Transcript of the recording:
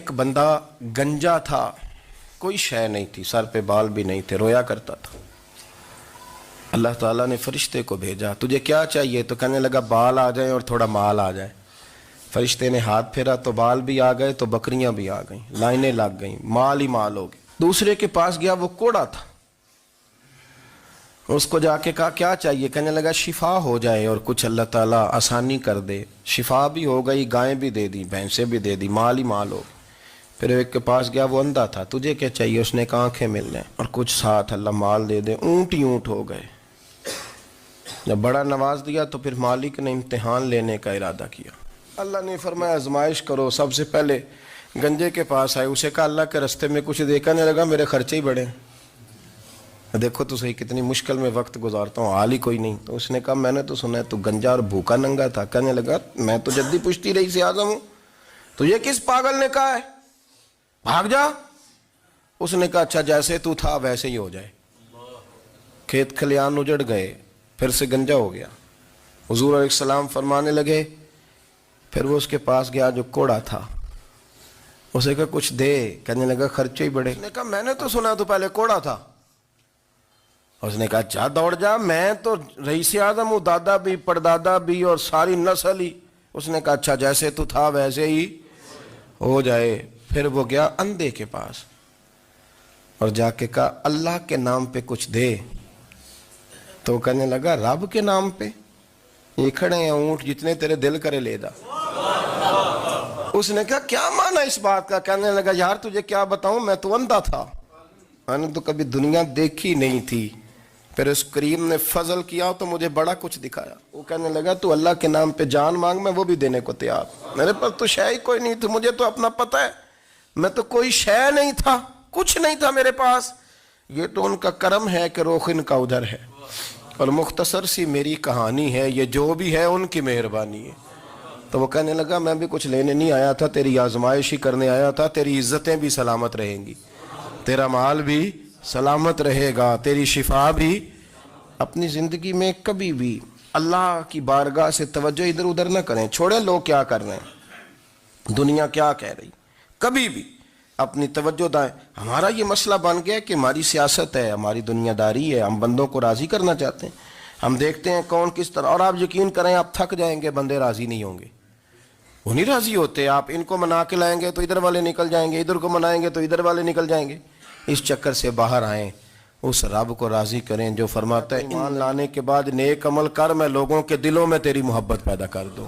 ایک بندہ گنجا تھا, کوئی شے نہیں تھی, سر پہ بال بھی نہیں تھے, رویا کرتا تھا. اللہ تعالیٰ نے فرشتے کو بھیجا, تجھے کیا چاہیے؟ تو کہنے لگا بال آ جائیں اور تھوڑا مال آ جائے. فرشتے نے ہاتھ پھیرا تو بال بھی آ گئے, تو بکریاں بھی آ گئیں, لائنیں لگ گئیں, مال ہی مال ہو گئے. دوسرے کے پاس گیا, وہ کوڑا تھا. اس کو جا کے کہا کیا چاہیے؟ کہنے لگا شفا ہو جائے اور کچھ اللہ تعالیٰ آسانی کر دے. شفا بھی ہو گئی, گائیں بھی دے دی, بھینسیں بھی دے دی, مال ہی مال ہو گئے. پھر ایک کے پاس گیا, وہ اندھا تھا, تجھے کیا چاہیے؟ اس نے کہا آنکھیں مل جائیں اور کچھ ساتھ اللہ مال دے دے. اونٹ ہی اونٹ ہو گئے. جب بڑا نواز دیا تو پھر مالک نے امتحان لینے کا ارادہ کیا. اللہ نے فرمایا آزمائش کرو. سب سے پہلے گنجے کے پاس آئے, اسے کہا اللہ کے رستے میں کچھ دیکھا نہیں لگا, میرے خرچے ہی بڑے, دیکھو تو صحیح کتنی مشکل میں وقت گزارتا ہوں, حال ہی کوئی نہیں. تو اس نے کہا میں نے تو سنا ہے تو گنجا اور بھوکا ننگا تھا. کہنے لگا میں تو جدی پشتی رئیس اعظم ہوں, تو یہ کس پاگل نے کہا ہے بھاگ جا. اس نے کہا اچھا جیسے تو تھا ویسے ہی ہو جائے. کھیت کھلیان اجڑ گئے, پھر سے گنجا ہو گیا. حضور علیہ السلام فرمانے لگے, پھر وہ اس کے پاس گیا جو کوڑا تھا, اسے کہا کچھ دے. کہنے لگا خرچے ہی بڑے. اس نے کہا میں نے تو سنا تو پہلے کوڑا تھا. اس نے کہا جا دوڑ جا, میں تو رئیس اعظم ہوں, دادا بھی پردادا بھی اور ساری نسل ہی. اس نے کہا اچھا جیسے تو تھا ویسے ہی ہو جائے. پھر وہ گیا اندھے کے پاس اور جا کے کہا اللہ کے نام پہ کچھ دے. تو کہنے لگا رب کے نام پہ؟ یہ کھڑے ہیں اونٹ, جتنے تیرے دل کرے لے دا. اس نے کہا کیا معنی اس بات کا؟ کہنے لگا یار تجھے کیا بتاؤں, میں تو اندھا تھا, میں نے تو کبھی دنیا دیکھی نہیں تھی. پھر اس کریم نے فضل کیا تو مجھے بڑا کچھ دکھایا. وہ کہنے لگا تو اللہ کے نام پہ جان مانگ, میں وہ بھی دینے کو تیار. میرے پاس تو شے ہی کوئی نہیں تھی, مجھے تو اپنا پتہ ہے, میں تو کوئی شے نہیں تھا, کچھ نہیں تھا میرے پاس. یہ تو ان کا کرم ہے کہ رخ ان کا ادھر ہے, اور مختصر سی میری کہانی ہے, یہ جو بھی ہے ان کی مہربانی ہے. تو وہ کہنے لگا میں بھی کچھ لینے نہیں آیا تھا, تیری آزمائش ہی کرنے آیا تھا. تیری عزتیں بھی سلامت رہیں گی, تیرا مال بھی سلامت رہے گا, تیری شفا بھی. اپنی زندگی میں کبھی بھی اللہ کی بارگاہ سے توجہ ادھر ادھر نہ کریں, چھوڑیں لوگ کیا کر رہے ہیں, دنیا کیا کہہ رہی. کبھی بھی اپنی توجہ دائیں. ہمارا یہ مسئلہ بن گیا کہ ہماری سیاست ہے, ہماری دنیا داری ہے, ہم بندوں کو راضی کرنا چاہتے ہیں. ہم دیکھتے ہیں کون کس طرح, اور آپ یقین کریں آپ تھک جائیں گے, بندے راضی نہیں ہوں گے, وہ نہیں راضی ہوتے. آپ ان کو منا کے لائیں گے تو ادھر والے نکل جائیں گے, ادھر کو منائیں گے تو ادھر والے نکل جائیں گے. اس چکر سے باہر آئیں, اس رب کو راضی کریں جو فرماتا ہے ایمان لانے کے بعد نیک عمل کر, میں لوگوں کے دلوں میں تیری محبت پیدا کر دوں.